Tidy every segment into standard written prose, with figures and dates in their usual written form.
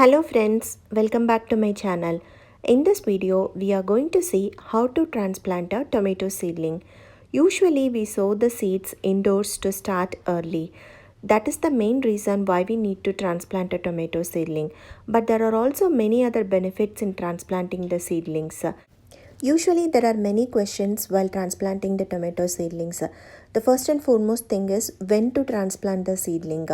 Hello friends, welcome back to my channel. In this video, we are going to see how to transplant a tomato seedling. Usually we sow the seeds indoors to start early. That is the main reason why we need to transplant a tomato seedling. But there are also many other benefits in transplanting the seedlings. Usually, there are many questions while transplanting the tomato seedlings. The first and foremost thing is when to transplant the seedling,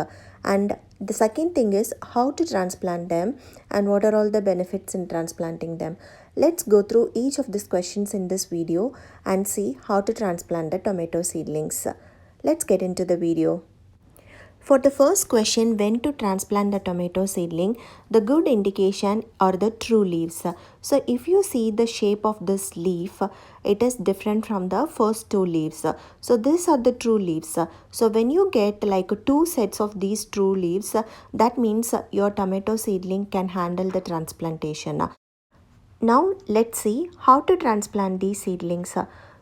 and the second thing is how to transplant them and what are all the benefits in transplanting them. Let's go through each of these questions in this video and see how to transplant the tomato seedlings. Let's get into the video. For the first question, when to transplant the tomato seedling, the good indication are the true leaves. So if you see the shape of this leaf, it is different from the first two leaves. So these are the true leaves. So when you get like two sets of these true leaves, that means your tomato seedling can handle the transplantation. Now let's see how to transplant these seedlings.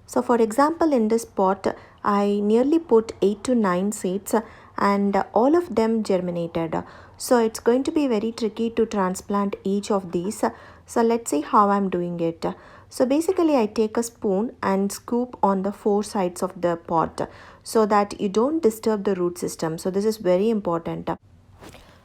So for example, in this pot, I nearly put 8 to 9 seeds and all of them germinated. So it's going to be very tricky to transplant each of these. So let's see how I'm doing it. So basically I take a spoon and scoop on the four sides of the pot so that you don't disturb the root system. So this is very important.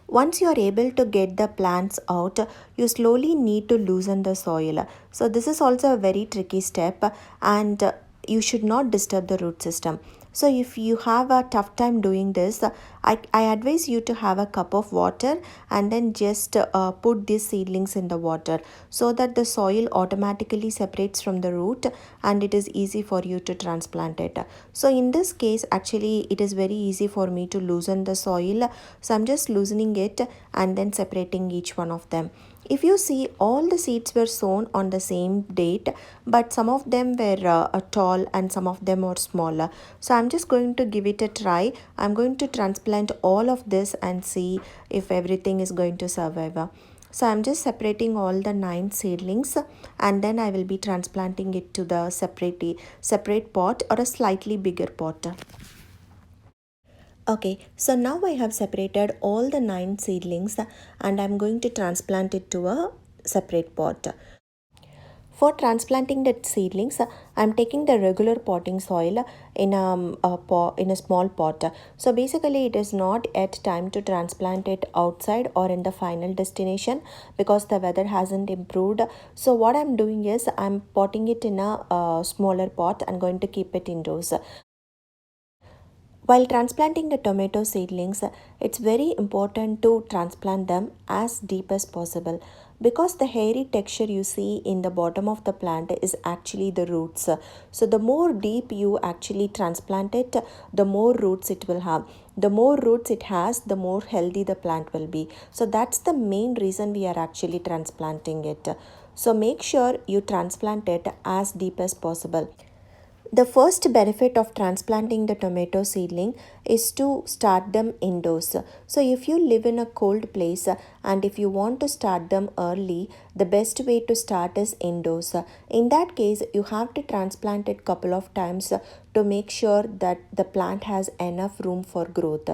Once you are able to get the plants out, you slowly need to loosen the soil. So this is also a very tricky step, and you should not disturb the root system. So if you have a tough time doing this, I advise you to have a cup of water and then just put these seedlings in the water so that the soil automatically separates from the root and it is easy for you to transplant it. So in this case, actually it is very easy for me to loosen the soil. So I'm just loosening it and then separating each one of them. If you see, all the seeds were sown on the same date, but some of them were tall and some of them were smaller. So I'm just going to give it a try. I'm going to transplant all of this and see if everything is going to survive. So I'm just separating all the 9 seedlings and then I will be transplanting it to the separate pot or a slightly bigger pot. Okay, so now I have separated all the 9 seedlings and I'm going to transplant it to a separate pot. For transplanting the seedlings, I'm taking the regular potting soil in a small pot. So basically, it is not yet time to transplant it outside or in the final destination because the weather hasn't improved. So what I'm doing is I'm potting it in a smaller pot and going to keep it indoors. While transplanting the tomato seedlings, it's very important to transplant them as deep as possible because the hairy texture you see in the bottom of the plant is actually the roots. So the more deep you actually transplant it, the more roots it will have. The more roots it has, the more healthy the plant will be. So that's the main reason we are actually transplanting it. So make sure you transplant it as deep as possible. The first benefit of transplanting the tomato seedling is to start them indoors. So if you live in a cold place and if you want to start them early, the best way to start is indoors. In that case, you have to transplant it couple of times to make sure that the plant has enough room for growth.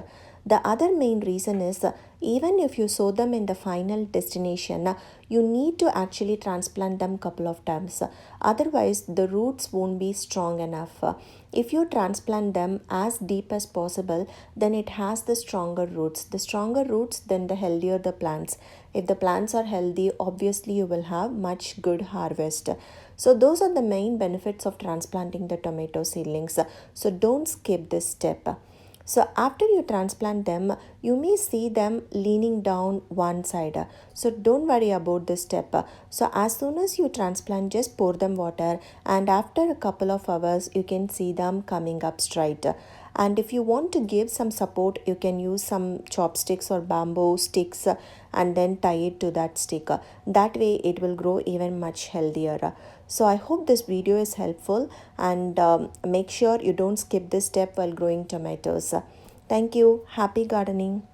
The other main reason is even if you sow them in the final destination, you need to actually transplant them couple of times. Otherwise, the roots won't be strong enough. If you transplant them as deep as possible, then it has the stronger roots. The stronger roots, then the healthier the plants. If the plants are healthy, obviously you will have much good harvest. So those are the main benefits of transplanting the tomato seedlings. So don't skip this step. So after you transplant them, you may see them leaning down one side. So don't worry about this step. So as soon as you transplant, just pour them water and after a couple of hours, you can see them coming up straight. And if you want to give some support, you can use some chopsticks or bamboo sticks and then tie it to that stick. That way it will grow even much healthier. So I hope this video is helpful and make sure you don't skip this step while growing tomatoes. Thank you. Happy gardening.